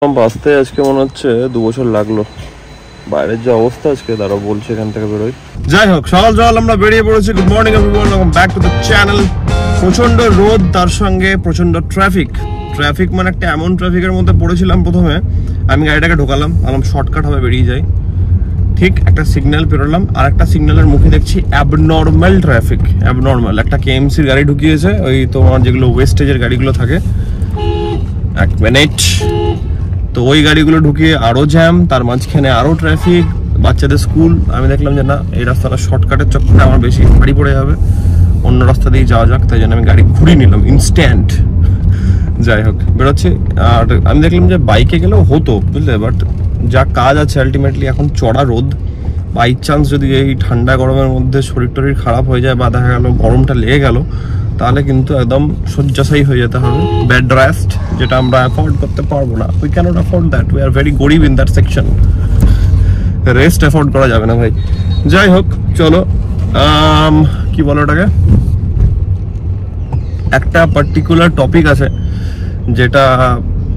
বাঁচতে আজকে মনে হচ্ছে 2 বছর লাগলো। বাইরের যে অবস্থা আজকে তারা বলছে এখান থেকে বেরোই। যাই হোক, সকাল সকাল আমরা বেরিয়ে পড়েছি। Good morning everyone, welcome back to the channel. প্রচন্ড রোদ, তার সঙ্গে প্রচন্ড ট্রাফিক মানে একটা এমন ট্রাফিকের মধ্যে পড়েছিলাম। প্রথমে আমি গাড়িটাকে ঢোকালাম, আলাম শর্টকাট হবে বেরিয়ে যাই। ঠিক একটা সিগন্যাল পেরোলাম, আর একটা সিগন্যালের মুখে দেখছি অ্যাবনর্মাল ট্রাফিক। অ্যাবনর্মাল একটা কেএমসির গাড়ি ঢুকিয়েছে, ওই তোমার যেগুলো ওয়েস্টেজের গাড়িগুলো থাকে। 1 মিনিট। তো ওই গাড়িগুলো ঢুকিয়ে আরো জ্যাম, তার মাঝখানে আরো ট্রাফিক, বাচ্চাদের স্কুল। আমি দেখলাম যে না, এই রাস্তাটা শর্টকাটের চক্করে আমার বেশি ভারী পড়ে যাবে, অন্য রাস্তা দিয়ে যাওয়া যাক। তাই জন্য আমি গাড়ি ঘুরিয়ে নিলাম ইনস্ট্যান্ট। যাই হোক, বেরোচ্ছি। আর আমি দেখলাম যে বাইকে গেলেও হতো, বুঝলে, বাট যা কাজ আছে আলটিমেটলি এখন চড়া রোদ। বাই চান্স যদি এই ঠান্ডা গরমের মধ্যে শরীর টরীর খারাপ হয়ে যায় বা দেখা গেল গরমটা লেগে গেল, তাহলে কিন্তু একদম শয্যাশায়ী হয়ে যেতে হবে। বেড রেস্ট, যেটা আমরা অ্যাফোর্ড করতে পারবো না। We cannot afford that, we are very গরিব in that section. Rest afford করা যাবে না ভাই। যাই হোক, চলো, কি বলো ওটাকে, একটা পার্টিকুলার টপিক আছে যেটা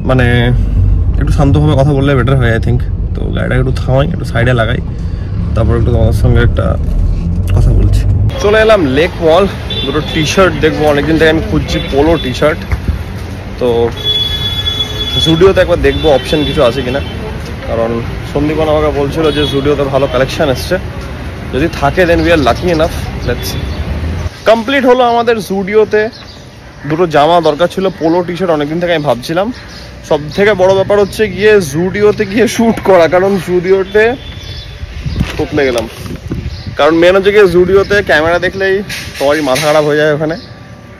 মানে একটু শান্তভাবে কথা বললে বেটার হয় আই থিঙ্ক। তো গাড়িটাকে একটু থামাই, একটু সাইডে লাগাই, তারপর একটু তোমাদের সঙ্গে একটা কথা বলছি। চলে এলাম লেক মল, দুটো টি শার্ট দেখবো। অনেকদিন থেকে আমি খুঁজছি পোলো টি শার্ট। তো জুডিওতে একবার দেখবো অপশন কিছু আছে কিনা, কারণ সন্দীপন আমাকে বলছিল যে জুডিওতে ভালো কালেকশন এসছে। যদি থাকে then we are lucky enough. Let's see. Complete হলো আমাদের জুডিওতে দুটো জামা দরকার ছিল, পোলো টি শার্ট। অনেকদিন থেকে আমি ভাবছিলাম সব থেকে বড় ব্যাপার হচ্ছে গিয়ে জুডিওতে গিয়ে শ্যুট করা, কারণ জুডিওতে তোতলে গেলাম। কারণ মেন হচ্ছে গিয়ে জুডিওতে ক্যামেরা দেখলেই সবারই মাথা খারাপ হয়ে যায় ওখানে।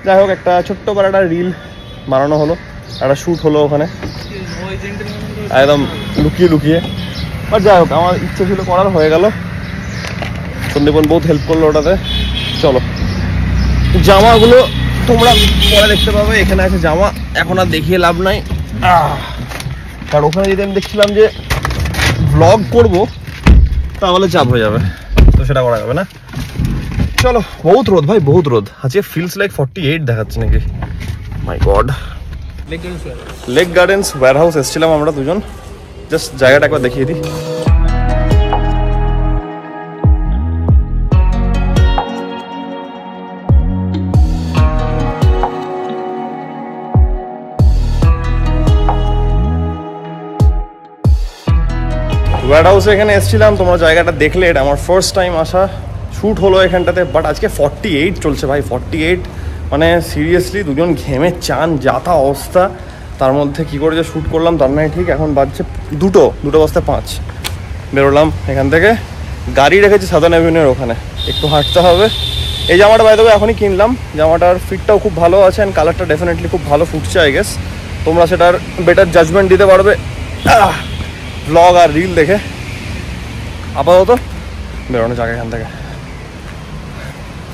যাই হোক, একটা ছোট্ট করে একটা রিল বানানো হলো, একটা শ্যুট হলো ওখানে একদম লুকিয়ে। আর যাই হোক, আমার ইচ্ছে ছিল করার, হয়ে গেল। সন্দীপন বহুত হেল্প করলো ওটাতে। চলো, জামাগুলো তোমরা পরে দেখতে পাবে। এখানে আছে জামা, এখন আর দেখিয়ে লাভ নাই। কারণ ওখানে যদি আমি দেখছিলাম যে ব্লগ করব, তাহলে চাপ হয়ে যাবে, তো সেটা করা যাবে না। চলো, বহুত রোদ ভাই, বহুত রোদ। আজকে ফিলস লাইক 48 দেখাচ্ছে নাকি, my god. Lake Gardens warehouse এসেছিলাম আমরা দুজন। জাস্ট জায়গাটা একবার দেখিয়ে দিই। ওয়্যার হাউসে এখানে এসেছিলাম, তোমরা জায়গাটা দেখলে। এটা আমার ফার্স্ট টাইম আসা, শ্যুট হলো এখানটাতে। বাট আজকে 48 চলছে ভাই, 48 মানে সিরিয়াসলি দুজন ঘেমে চান, যাতা অবস্থা। তার মধ্যে কী করে যে শ্যুট করলাম তার নয় ঠিক। এখন বাজছে দুটো বাজতে 5। বেরোলাম এখান থেকে, গাড়ি রেখেছি সাদার্ন অ্যাভিনিউর ওখানে, একটু হাঁটতে হবে। এই জামাটা বাই দ্য ওয়ে এখনই কিনলাম। জামাটার ফিটটাও খুব ভালো আছে, অ্যান্ড কালারটা ডেফিনেটলি খুব ভালো ফুটছে আই গেস। তোমরা সেটার বেটার জাজমেন্ট দিতে পারবে ব্লগ আর রিল দেখে। আপাতত বেরোনো যাক এখান থেকে।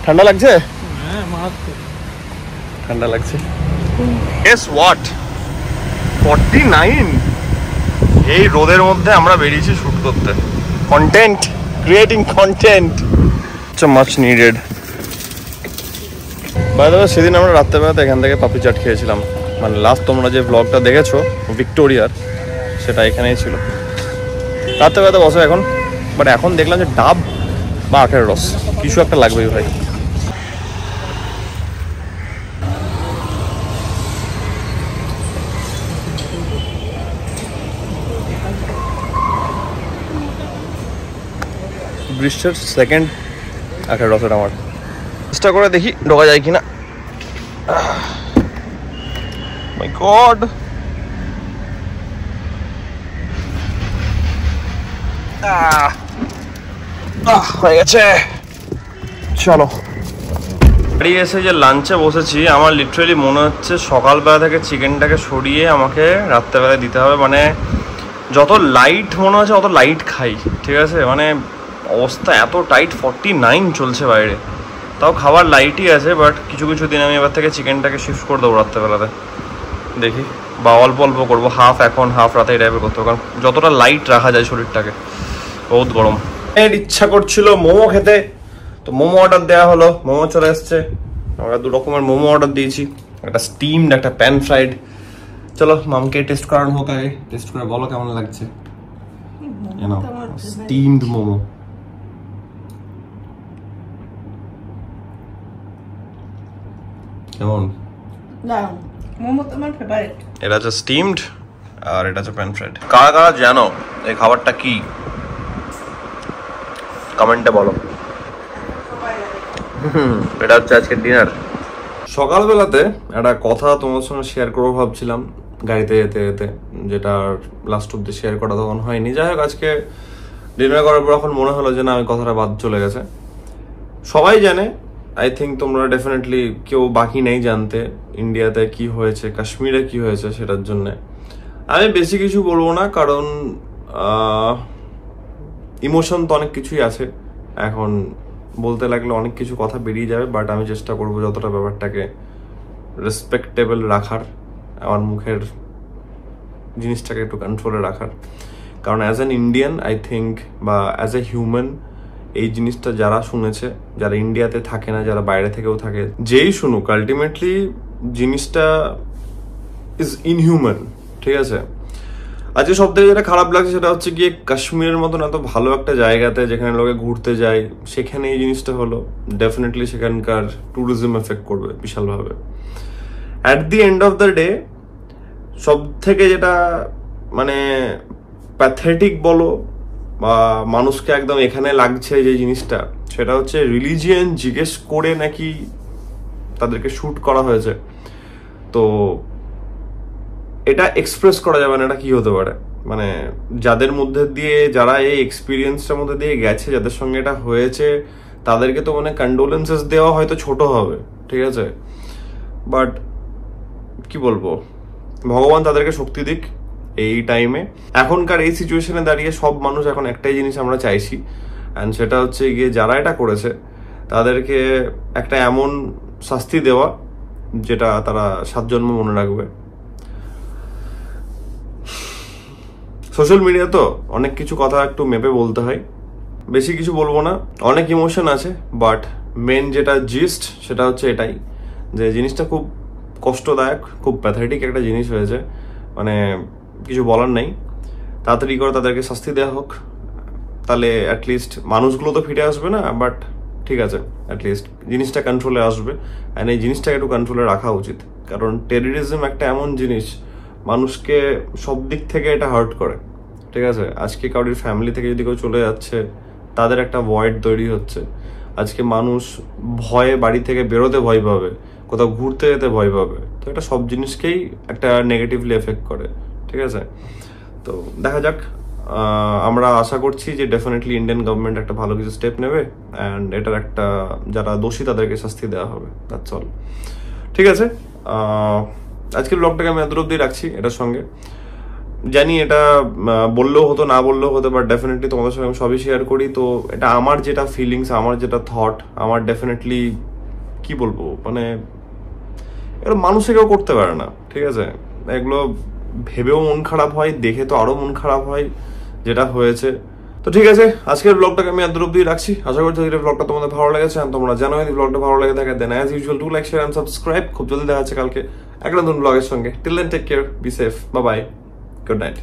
ঠান্ডা লাগছে? ঠান্ডা লাগছে। গেস হোয়াট, 49 এই রোদের মধ্যে আমরা বেরিয়েছি শুট করতে। Content, creating content, much needed. By the way, সেদিন আমরা রাত্রেবেলাতে এখান থেকে পাপড়ি চাট খেয়েছিলাম। মানে লাস্ট তোমরা যে ব্লগটা দেখেছো ভিক্টোরিয়ার, সেটা এখানেই ছিল। রাত্রেবেলাতে বসে এখন, বাট এখন দেখলাম যে ডাব বা আখের রস কিছু একটা লাগবেই ভাই। গ্রীষ্মের সেকেন্ড আখের রসের আমার চেষ্টা করে দেখি ঢোকা যায় কিনা। মাই গড, হয়ে গেছে। চলো, বাড়ি এসে যে লাঞ্চে বসেছি, আমার লিটারেলি মনে হচ্ছে সকালবেলা থেকে চিকেনটাকে সরিয়ে আমাকে রাত্রেবেলায় দিতে হবে। মানে যত লাইট মনে হচ্ছে অত লাইট খাই, ঠিক আছে? মানে অবস্থা এত টাইট, 49 চলছে বাইরে, তাও খাবার লাইটই আছে। বাট কিছু দিন আমি এবার থেকে চিকেনটাকে শিফট করে দেবো রাত্রেবেলাতে, দেখি, বা অল্প অল্প করবো, হাফ এখন হাফ রাতে এই টাইপের করতে হবে। কারণ যতটা লাইট রাখা যায় শরীরটাকে, বহুত গরম। এর ইচ্ছা করছিল মোমো খেতে, তো মোমো অর্ডার দেওয়া হলো, মোমো চলে এসছে। আমরা 2 রকমের মোমো অর্ডার দিয়েছি, একটা স্টিমড, একটা প্যান ফ্রাইড। চলো মামকে টেস্ট করানো হোক, আগে টেস্ট করে বলো কেমন লাগছে। স্টিমড মোমো। কেমন? মোমো তো আমার ফেভারিট। এটা হচ্ছে স্টিমড আর এটা হচ্ছে প্যান ফ্রাইড। কারা কারা জানো এই খাবারটা কি, কমেন্টে বলো। এটা হচ্ছে আজকের ডিনার। সকালবেলাতে একটা কথা তোমার সঙ্গে শেয়ার করবো ভাবছিলাম গাড়িতে যেতে যেতে, যেটা লাস্ট অব্দি শেয়ার করা তখন হয়নি। যাই হোক, আজকে ডিনার করার পর এখন মনে হলো যে না, ওই কথাটা বাদ চলে গেছে। সবাই জানে, আই থিঙ্ক তোমরা ডেফিনেটলি কেউ বাকি নেই জানতে ইন্ডিয়াতে কি হয়েছে, কাশ্মীরে কি হয়েছে সেটার জন্যে। আমি বেশি কিছু বলবো না, কারণ ইমোশন তো অনেক কিছুই আছে। এখন বলতে লাগলে অনেক কিছু কথা বেরিয়ে যাবে, বাট আমি চেষ্টা করবো যতটা ব্যাপারটাকে রেসপেক্টেবল রাখার, আমার মুখের জিনিসটাকে একটু কন্ট্রোলে রাখার। কারণ as an Indian I think, বা অ্যাজ এ হিউম্যান, এই জিনিসটা যারা শুনেছে, যারা ইন্ডিয়াতে থাকে না, যারা বাইরে থেকেও থাকে, যেই শুনুক, আলটিমেটলি জিনিসটা ইজ ইনহিউম্যান। ঠিক আছে, আজকে সব থেকে যেটা খারাপ লাগছে সেটা হচ্ছে গিয়ে কাশ্মীরের মতন এত ভালো একটা জায়গাতে যেখানে লোকে ঘুরতে যায়, সেখানে এই জিনিসটা হলো, ডেফিনেটলি সেখানকার ট্যুরিজম এফেক্ট করবে বিশালভাবে। At the end of the day সব থেকে যেটা মানে প্যাথেটিক বলো বা মানুষকে একদম এখানে লাগছে যে জিনিসটা, সেটা হচ্ছে রিলিজিয়ান জিজ্ঞেস করে নাকি তাদেরকে শুট করা হয়েছে। তো এটা এক্সপ্রেস করা যাবে না এটা কি হতে পারে, মানে যাদের মধ্যে দিয়ে, যারা এই এক্সপিরিয়েন্সটার মধ্যে দিয়ে গেছে, যাদের সঙ্গে এটা হয়েছে, তাদেরকে তো মানে কন্ডোলেন্সেস দেওয়া হয়তো ছোট হবে, ঠিক আছে, বাট কি বলবো, ভগবান তাদেরকে শক্তি দিক এই টাইমে। এখনকার এই সিচুয়েশনে দাঁড়িয়ে সব মানুষ এখন একটাই জিনিস আমরা চাইছি, অ্যান্ড সেটা হচ্ছে গিয়ে যারা এটা করেছে তাদেরকে একটা এমন শাস্তি দেওয়া যেটা তারা 7 জন্ম মনে রাখবে। সোশ্যাল মিডিয়া তো অনেক কিছু কথা একটু মেপে বলতে হয়, বেশি কিছু বলবো না। অনেক ইমোশন আছে, বাট মেন যেটা জিস্ট সেটা হচ্ছে এটাই, যে জিনিসটা খুব কষ্টদায়ক, খুব প্যাথেটিক একটা জিনিস হয়েছে, মানে কিছু বলার নেই। তাড়াতাড়ি করে তাদেরকে শাস্তি দেওয়া হোক, তাহলে অ্যাটলিস্ট মানুষগুলো তো ফিরে আসবে না, বাট ঠিক আছে, অ্যাটলিস্ট জিনিসটা কন্ট্রোলে আসবে। অ্যান্ড এই জিনিসটাকে একটু কন্ট্রোলে রাখা উচিত, কারণ টেররিজম একটা এমন জিনিস মানুষকে সব দিক থেকে এটা হার্ট করে। ঠিক আছে, আজকে কারোর ফ্যামিলি থেকে যদি কেউ চলে যাচ্ছে, তাদের একটা ভয়েড তৈরি হচ্ছে। আজকে মানুষ ভয়ে বাড়ি থেকে বেরোতে ভয় পাবে, কোথাও ঘুরতে যেতে ভয় পাবে, তো এটা সব জিনিসকেই একটা নেগেটিভলি এফেক্ট করে। ঠিক আছে, তো দেখা যাক। আমরা আশা করছি যে ডেফিনেটলি ইন্ডিয়ান গভর্নমেন্ট একটা ভালো কিছু স্টেপ নেবে, অ্যান্ড এটার একটা যারা দোষী তাদেরকে শাস্তি দেওয়া হবে, দ্যাটস অল। ঠিক আছে, আজকের ব্লগটাকে আমি এত অব্দি রাখছি। এটার সঙ্গে জানি এটা বললেও হতো, না বললেও হতো, বাট ডেফিনেটলি তোমাদের সঙ্গে আমি সবই শেয়ার করি। তো এটা আমার যেটা ফিলিংস, আমার যেটা থট, আমার ডেফিনেটলি কি বলবো, মানে এগুলো মানুষে কেউ করতে পারে না। ঠিক আছে, এগুলো ভেবেও মন খারাপ হয়, দেখে তো আরো মন খারাপ হয় যেটা হয়েছে। তো ঠিক আছে, আজকের ব্লগটাকে আমি এত অব্দি রাখছি। আশা করছি এই ব্লগটা তোমাদের ভালো লেগেছে। তোমরা জানো যদি ব্লগটা ভালো লেগে থাকে, then as usual do like, share and subscribe. খুব জলদি দেখা যাচ্ছে কালকে একটা নতুন ব্লগের সঙ্গে। Till then take care, be safe, bye bye, good night.